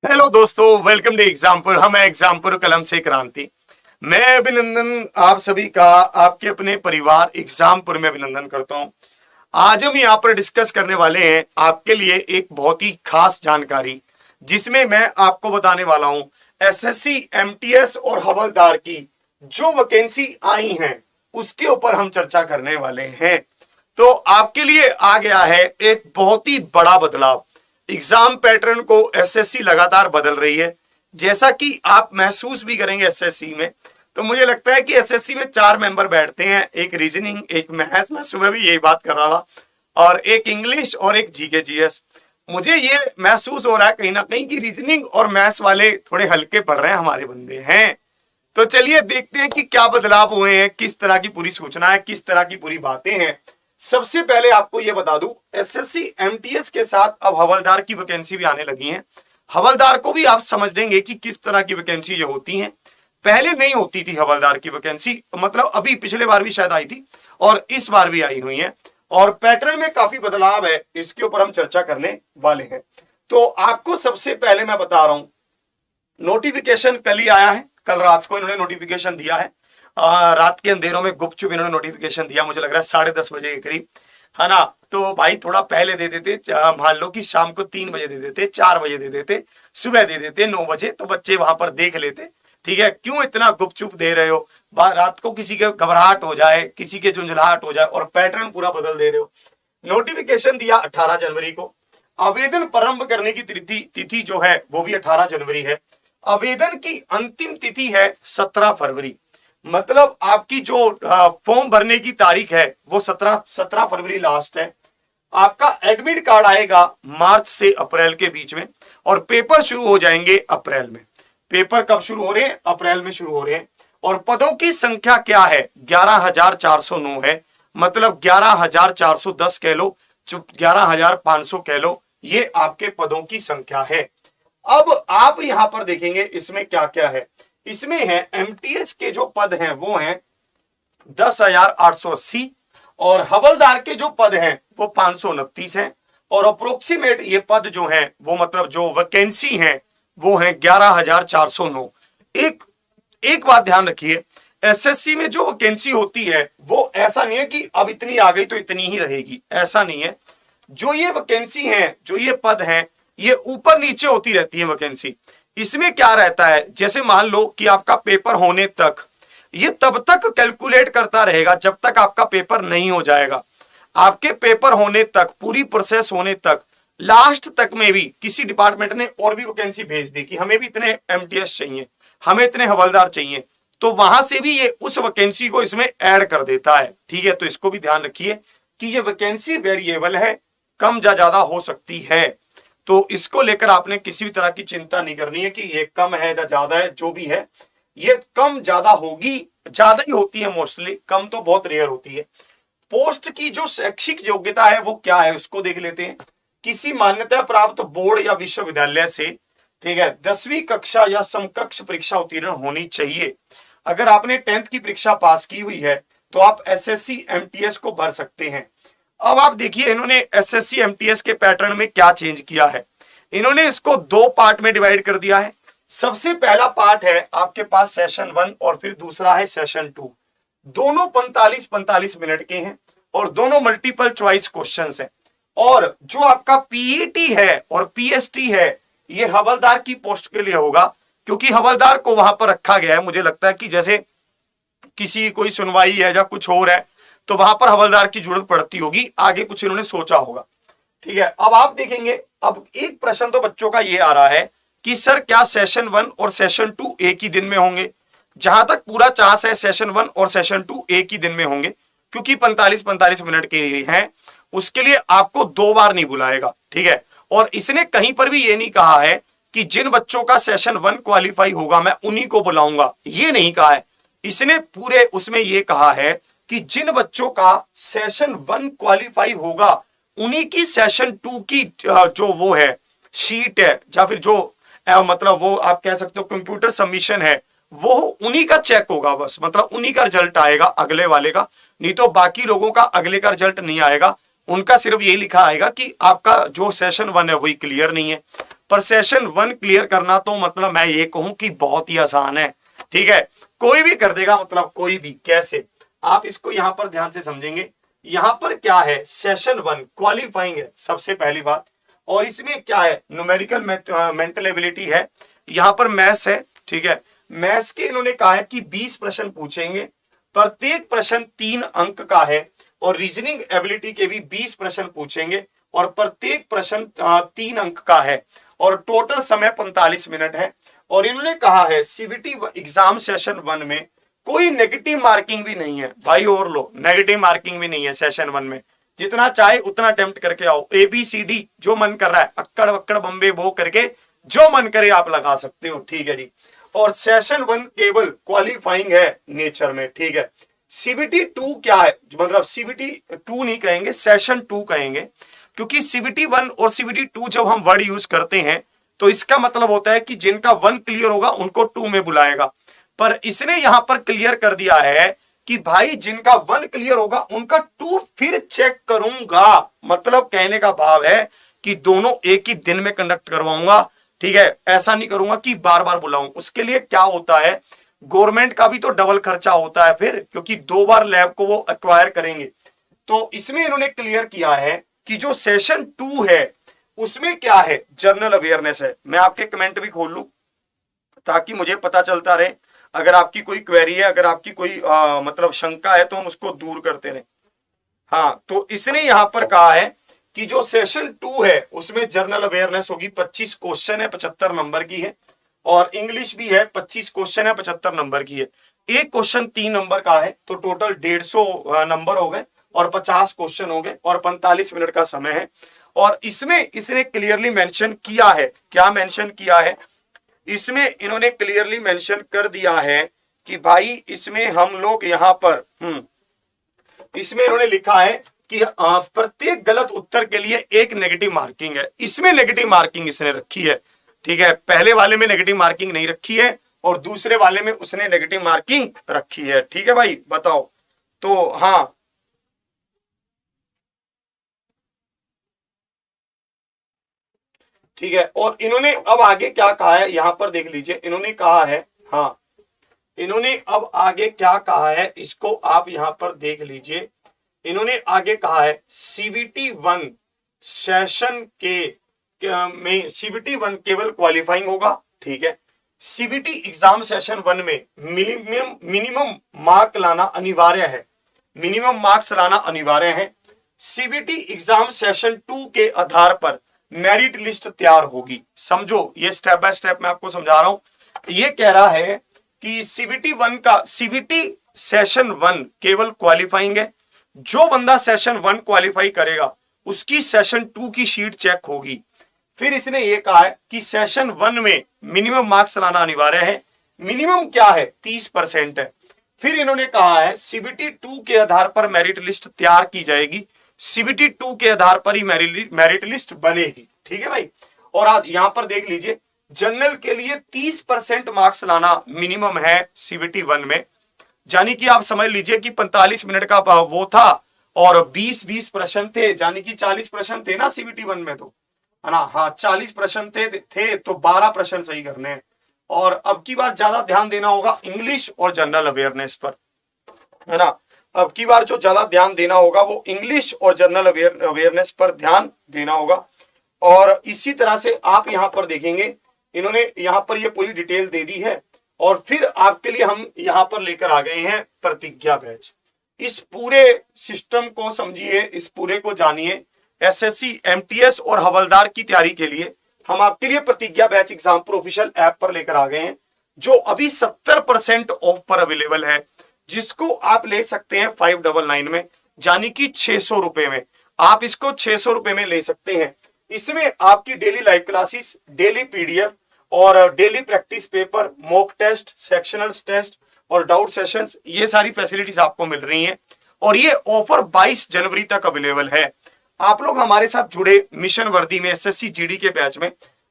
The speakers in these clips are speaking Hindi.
हेलो दोस्तों, वेलकम टू एग्जामपुर। हम है एग्जामपुर कलम से क्रांति। मैं अभिनंदन आप सभी का आपके अपने परिवार एग्जामपुर में अभिनंदन करता हूं। आज हम यहाँ पर डिस्कस करने वाले हैं आपके लिए एक बहुत ही खास जानकारी, जिसमें मैं आपको बताने वाला हूं एसएससी एमटीएस और हवलदार की जो वैकेंसी आई हैं उसके ऊपर हम चर्चा करने वाले हैं। तो आपके लिए आ गया है एक बहुत ही बड़ा बदलाव। एग्जाम पैटर्न को एसएससी लगातार बदल रही है, जैसा कि आप महसूस भी करेंगे एसएससी में। तो मुझे लगता है कि एसएससी में 4 मेंबर बैठते हैं, एक रीजनिंग, एक मैथ्स, मैं सुबह भी यही बात कर रहा था, और एक इंग्लिश और एक जीके जीएस। मुझे ये महसूस हो रहा है कहीं ना कहीं कि रीजनिंग और मैथ्स वाले थोड़े हल्के पड़ रहे हैं, हमारे बंदे हैं। तो चलिए देखते हैं कि क्या बदलाव हुए हैं, किस तरह की पूरी सूचना है, किस तरह की पूरी बातें हैं। सबसे पहले आपको यह बता दूं, एसएससी एमटीएस के साथ अब हवलदार की वैकेंसी भी आने लगी है। हवलदार को भी आप समझ देंगे कि किस तरह की वैकेंसी ये होती हैं। पहले नहीं होती थी हवलदार की वैकेंसी, मतलब अभी पिछले बार भी शायद आई थी और इस बार भी आई हुई है, और पैटर्न में काफी बदलाव है। इसके ऊपर हम चर्चा करने वाले हैं। तो आपको सबसे पहले मैं बता रहा हूं, नोटिफिकेशन कल ही आया है, कल रात को इन्होंने नोटिफिकेशन दिया है। रात के अंधेरों में गुपचुप इन्होंने नोटिफिकेशन दिया, मुझे लग रहा है 10:30 बजे के करीब, है ना। तो भाई थोड़ा पहले दे देते, मान लो कि शाम को 3 बजे दे देते, 4 बजे दे देते, सुबह दे देते 9 बजे, तो बच्चे वहां पर देख लेते। ठीक है, क्यों इतना गुपचुप दे रहे हो? रात को किसी के घबराहट हो जाए, किसी के झुंझलाहट हो जाए, और पैटर्न पूरा बदल दे रहे हो। नोटिफिकेशन दिया 18 जनवरी को। आवेदन प्रारंभ करने की तिथि जो है वो भी 18 जनवरी है। आवेदन की अंतिम तिथि है 17 फरवरी। मतलब आपकी जो फॉर्म भरने की तारीख है वो 17 फरवरी लास्ट है। आपका एडमिट कार्ड आएगा मार्च से अप्रैल के बीच में, और पेपर शुरू हो जाएंगे अप्रैल में। पेपर कब शुरू हो रहे हैं? अप्रैल में शुरू हो रहे हैं। और पदों की संख्या क्या है? 11,409 है। मतलब 11,410 कह लो, 11,500 कह लो, ये आपके पदों की संख्या है। अब आप यहां पर देखेंगे इसमें क्या क्या है। इसमें है एमटीएस के जो पद हैं वो हैं 10,880, और हवलदार के जो पद हैं वो 529 हैं, और अप्रोक्सीमेट ये पद जो हैं वो, मतलब जो वैकेंसी हैं वो हैं 11,409। एक बात ध्यान रखिए, एसएससी में जो वैकेंसी होती है वो ऐसा नहीं है कि अब इतनी आ गई तो इतनी ही रहेगी, ऐसा नहीं है। जो ये वैकेंसी है, जो ये पद हैं, ये ऊपर नीचे होती रहती है वैकेंसी। इसमें क्या रहता है, जैसे मान लो कि आपका पेपर होने तक, ये तब तक कैलकुलेट करता रहेगा जब तक आपका पेपर नहीं हो जाएगा। आपके पेपर होने तक, पूरी प्रोसेस होने तक, लास्ट तक में भी किसी डिपार्टमेंट ने और भी वैकेंसी भेज दी कि हमें भी इतने एमटीएस चाहिए, हमें इतने हवलदार चाहिए, तो वहां से भी ये उस वैकेंसी को इसमें ऐड कर देता है। ठीक है, तो इसको भी ध्यान रखिए कि ये वैकेंसी वेरिएबल है, कम या ज्यादा हो सकती है। तो इसको लेकर आपने किसी भी तरह की चिंता नहीं करनी है कि ये कम है या ज्यादा है। जो भी है ये कम ज्यादा होगी, ज्यादा ही होती है मोस्टली, कम तो बहुत रेयर होती है। पोस्ट की जो शैक्षिक योग्यता है वो क्या है उसको देख लेते हैं। किसी मान्यता प्राप्त बोर्ड या विश्वविद्यालय से, ठीक है, 10वीं कक्षा या समकक्ष परीक्षा उत्तीर्ण होनी चाहिए। अगर आपने 10th की परीक्षा पास की हुई है तो आप एसएससी एमटीएस को भर सकते हैं। अब आप देखिए इन्होंने एसएससी एमटीएस के पैटर्न में क्या चेंज किया है। इन्होंने इसको 2 पार्ट में डिवाइड कर दिया है। सबसे पहला पार्ट है आपके पास सेशन 1, और फिर दूसरा है सेशन 2। दोनों 45-45 मिनट के हैं, और दोनों मल्टीपल चॉइस क्वेश्चंस हैं। और जो आपका पीईटी है और पीएसटी है, ये हवलदार की पोस्ट के लिए होगा, क्योंकि हवलदार को वहां पर रखा गया है। मुझे लगता है कि जैसे किसी कोई सुनवाई है या कुछ और है तो वहां पर हवलदार की जरूरत पड़ती होगी, आगे कुछ इन्होंने सोचा होगा। ठीक है, अब आप देखेंगे, अब एक प्रश्न तो बच्चों का ये आ रहा है कि सर क्या सेशन 1 और सेशन 2 एक ही दिन में होंगे? जहां तक पूरा चांस है सेशन 1 और सेशन 2 एक ही दिन में होंगे, क्योंकि 45-45 मिनट के हैं। उसके लिए आपको 2 बार नहीं बुलाएगा। ठीक है, और इसने कहीं पर भी ये नहीं कहा है कि जिन बच्चों का सेशन 1 क्वालिफाई होगा मैं उन्हीं को बुलाऊंगा, ये नहीं कहा है। इसने पूरे उसमें ये कहा है कि जिन बच्चों का सेशन 1 क्वालिफाई होगा उन्हीं की सेशन 2 की जो वो है शीट है, या फिर जो मतलब वो आप कह सकते हो कंप्यूटर सबमिशन है, वो उन्हीं का चेक होगा बस। मतलब उन्हीं का रिजल्ट आएगा अगले वाले का, नहीं तो बाकी लोगों का अगले का रिजल्ट नहीं आएगा। उनका सिर्फ यही लिखा आएगा कि आपका जो सेशन 1 है वही क्लियर नहीं है। पर सेशन 1 क्लियर करना तो मतलब मैं ये कहूं कि बहुत ही आसान है। ठीक है, कोई भी कर देगा, मतलब कोई भी। कैसे, आप इसको यहां पर ध्यान से समझेंगे। यहां पर क्या है, सेशन 1 क्वालिफाइंग है सबसे पहली बात, और इसमें क्या है, न्यूमेरिकल मेंटल एबिलिटी है, यहां पर मैथ्स है। ठीक है, मैथ्स के इन्होंने कहा है कि 20 प्रश्न पूछेंगे, प्रत्येक प्रश्न 3 अंक का है, और रीजनिंग एबिलिटी के भी 20 प्रश्न पूछेंगे और प्रत्येक प्रश्न 3 अंक का है, और टोटल समय 45 मिनट है। और इन्होंने कहा है सीबीटी एग्जाम सेशन 1 में कोई नेगेटिव मार्किंग भी नहीं है भाई, और लो, नेगेटिव मार्किंग भी नहीं है सेशन 1 में। जितना चाहे उतना अटेम्प्ट करके आओ, ABCD जो मन कर रहा है, अक्कड़ वक्कड़ बम्बे वो करके जो मन करे आप लगा सकते हो। ठीक है जी, और सेशन 1 केवल क्वालिफाइंग है नेचर में। ठीक है, CBT 2 क्या है, मतलब CBT 2 नहीं कहेंगे, सेशन 2 कहेंगे, क्योंकि CBT 1 और CBT 2 जब हम वर्ड यूज करते हैं तो इसका मतलब होता है कि जिनका 1 क्लियर होगा उनको 2 में बुलाएगा। पर इसने यहां पर क्लियर कर दिया है कि भाई जिनका 1 क्लियर होगा उनका 2 फिर चेक करूंगा। मतलब कहने का भाव है कि दोनों एक ही दिन में कंडक्ट करवाऊंगा। ठीक है, ऐसा नहीं करूंगा कि बार बार बुलाऊं। उसके लिए क्या होता है, गवर्नमेंट का भी तो डबल खर्चा होता है फिर, क्योंकि 2 बार लैब को वो एक्वायर करेंगे। तो इसमें इन्होंने क्लियर किया है कि जो सेशन 2 है उसमें क्या है, जनरल अवेयरनेस है। मैं आपके कमेंट भी खोल लूं ताकि मुझे पता चलता रहे, अगर आपकी कोई क्वेरी है, अगर आपकी कोई मतलब शंका है तो हम उसको दूर करते रहे। हाँ, तो इसने यहां पर कहा है कि जो सेशन 2 है उसमें जनरल अवेयरनेस होगी, 25 क्वेश्चन है, 75 नंबर की है, और इंग्लिश भी है, 25 क्वेश्चन है, 75 नंबर की है। एक क्वेश्चन 3 नंबर का है, तो टोटल 150 नंबर हो गए, और 50 क्वेश्चन हो गए, और 45 मिनट का समय है। और इसमें इसने क्लियरली मेंशन किया है, क्या मेंशन किया है, इसमें इन्होंने क्लियरली मेंशन कर दिया है कि भाई इसमें हम लोग यहां पर इसमें इन्होंने लिखा है कि प्रत्येक गलत उत्तर के लिए एक नेगेटिव मार्किंग है। इसमें नेगेटिव मार्किंग इसने रखी है। ठीक है, पहले वाले में नेगेटिव मार्किंग नहीं रखी है, और दूसरे वाले में उसने नेगेटिव मार्किंग रखी है। ठीक है भाई, बताओ। तो हाँ, ठीक है, और इन्होंने अब आगे क्या कहा है यहां पर देख लीजिए। इन्होंने कहा है, हाँ, इन्होंने अब आगे क्या कहा है इसको आप यहां पर देख लीजिए। इन्होंने आगे कहा है CBT 1 सेशन में CBT 1 केवल क्वालिफाइंग होगा। ठीक है, CBT एग्जाम सेशन 1 में मिनिमम मार्क लाना अनिवार्य है, मिनिमम मार्क्स लाना अनिवार्य है। CBT एग्जाम सेशन 2 के आधार पर मेरिट लिस्ट तैयार होगी। समझो, ये स्टेप बाय स्टेप मैं आपको समझा रहा हूं। ये कह रहा है कि CBT 1 का CBT सेशन 1 केवल क्वालिफाइंग है। जो बंदा सेशन 1 क्वालिफाई करेगा उसकी सेशन 2 की शीट चेक होगी। फिर इसने ये कहा है कि सेशन 1 में मिनिमम मार्क्स लाना अनिवार्य है। मिनिमम क्या है, 30% है। फिर इन्होंने कहा है CBT 2 के आधार पर मेरिट लिस्ट तैयार की जाएगी, CBT 2 के आधार पर ही मेरिट लिस्ट बनेगी। ठीक है भाई, और आज यहां पर देख लीजिए, जनरल के लिए 30% मार्क्स लाना मिनिमम है CBT 1 में, यानी कि आप समझ लीजिए कि 45 मिनट का वो था, और 20 प्रश्न थे, यानी कि 40 प्रश्न थे ना CBT 1 में, तो है ना, हाँ 40 प्रश्न थे तो 12 प्रश्न सही करने हैं। और अब की बार ज्यादा ध्यान देना होगा इंग्लिश और जनरल अवेयरनेस पर, है ना। अब की बार जो ज्यादा ध्यान देना होगा वो इंग्लिश और जनरल अवेयरनेस पर ध्यान देना होगा। और इसी तरह से आप यहां पर देखेंगे, इन्होंने यहां पर ये पूरी डिटेल दे दी है। और फिर आपके लिए हम यहां पर लेकर आ गए हैं प्रतिज्ञा बैच। इस पूरे सिस्टम को समझिए, इस पूरे को जानिए। SSC, MTS और हवलदार की तैयारी के लिए हम आपके लिए प्रतिज्ञा बैच एग्जाम प्रोफेशनल ऐप पर लेकर आ गए हैं, जो अभी 70% ऑफ पर अवेलेबल है, जिसको आप ले सकते हैं 599 में, यानी कि 600 रुपए में। आप इसको 600 रुपए में ले सकते हैं। इसमें आपकी daily live classes, daily PDF और daily practice paper, mock test, sectional test और डाउट सेशंस, ये सारी फैसिलिटीज आपको मिल रही हैं। और ये ऑफर 22 जनवरी तक अवेलेबल है। आप लोग हमारे साथ जुड़े मिशन वर्दी में, SSC GD के बैच में,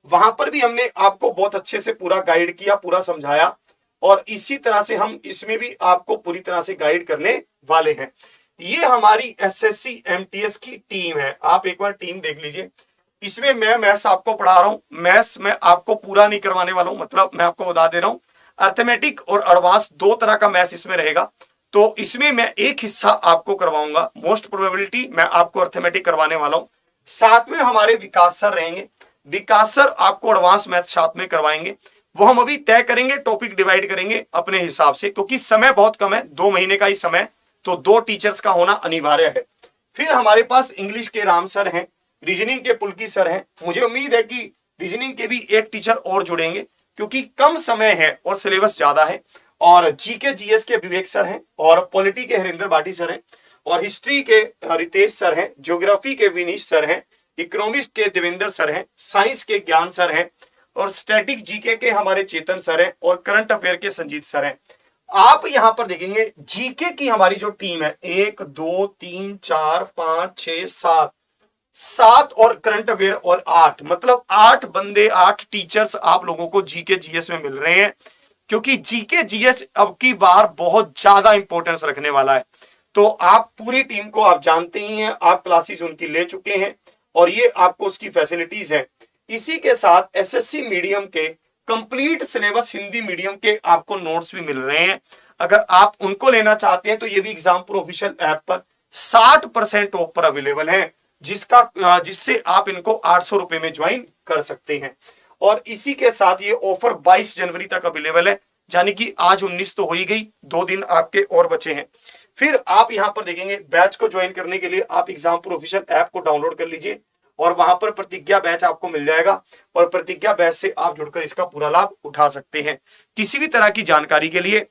वहां पर भी हमने आपको बहुत अच्छे से पूरा गाइड किया, पूरा समझाया, और इसी तरह से हम इसमें भी आपको पूरी तरह से गाइड करने वाले हैं। ये हमारी SSC MTS की टीम है। आप एक बार टीम देख लीजिए। इसमें मैं मैथ्स आपको पढ़ा रहा हूं, मैथ्स में आपको पूरा नहीं करवाने वाला हूं, मतलब मैं आपको बता दे रहा हूं अर्थमेटिक और एडवांस दो तरह का मैथ्स इसमें रहेगा। तो इसमें मैं एक हिस्सा आपको करवाऊंगा, मोस्ट प्रोबेबिलिटी मैं आपको अर्थमेटिक करवाने वाला हूं। साथ में हमारे विकास सर रहेंगे, विकास सर आपको एडवांस मैथ साथ में करवाएंगे। वो हम अभी तय करेंगे, टॉपिक डिवाइड करेंगे अपने हिसाब से, क्योंकि समय बहुत कम है, 2 महीने का ही समय, तो 2 टीचर्स का होना अनिवार्य है। फिर हमारे पास इंग्लिश के राम सर हैं, रीजनिंग के पुलकी सर हैं। मुझे उम्मीद है कि रीजनिंग के भी एक टीचर और जुड़ेंगे, क्योंकि कम समय है और सिलेबस ज्यादा है। और जीके जीएस के विवेक सर हैं, और पॉलिटी के हरिंदर भाटी सर हैं, और हिस्ट्री के रितेश सर हैं, ज्योग्राफी के विनीश सर हैं, इकोनॉमिक्स के देवेंद्र सर हैं, साइंस के ज्ञान सर हैं, और स्टैटिक जीके के हमारे चेतन सर हैं, और करंट अफेयर के संजीत सर हैं। आप यहां पर देखेंगे जीके की हमारी जो टीम है 1 2 3 4 5 6 7 7 और करंट अफेयर और 8, मतलब 8 बंदे, 8 टीचर्स आप लोगों को जीके जीएस में मिल रहे हैं, क्योंकि जीके जीएस अब की बार बहुत ज्यादा इंपॉर्टेंस रखने वाला है। तो आप पूरी टीम को आप जानते ही हैं, आप क्लासेस उनकी ले चुके हैं और ये आपको उसकी फैसिलिटीज है। इसी के साथ एसएससी मीडियम के कंप्लीट सिलेबस हिंदी मीडियम के आपको नोट्स भी मिल रहे हैं। अगर आप उनको लेना चाहते हैं तो ये भी एग्जामपुर ऑफिशियल ऐप पर 60% ऑफ पर अवेलेबल है, जिससे आप इनको 800 रुपए में ज्वाइन कर सकते हैं। और इसी के साथ ये ऑफर 22 जनवरी तक अवेलेबल है, यानी कि आज 19 तो हो ही गई, 2 दिन आपके और बचे हैं। फिर आप यहां पर देखेंगे बैच को ज्वाइन करने के लिए आप एग्जामपुर ऑफिशियल ऐप को डाउनलोड कर लीजिए, और वहां पर प्रतिज्ञा बैच आपको मिल जाएगा, और प्रतिज्ञा बैच से आप जुड़कर इसका पूरा लाभ उठा सकते हैं। किसी भी तरह की जानकारी के लिए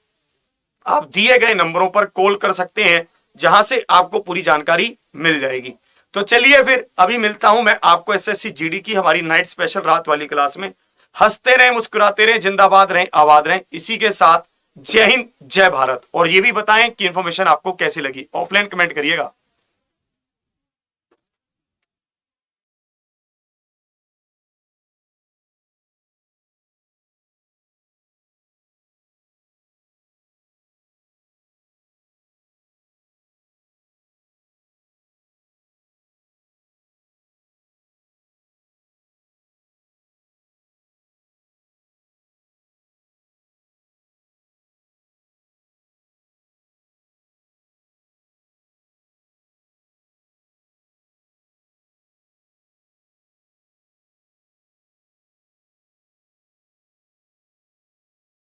आप दिए गए नंबरों पर कॉल कर सकते हैं, जहां से आपको पूरी जानकारी मिल जाएगी। तो चलिए फिर अभी मिलता हूं मैं आपको एसएससी जीडी की हमारी नाइट स्पेशल रात वाली क्लास में। हंसते रहें, मुस्कुराते रहें, जिंदाबाद रहें, आबाद रहें। इसी के साथ जय हिंद, जय भारत। और ये भी बताएं कि इंफॉर्मेशन आपको कैसी लगी, ऑफलाइन कमेंट करिएगा।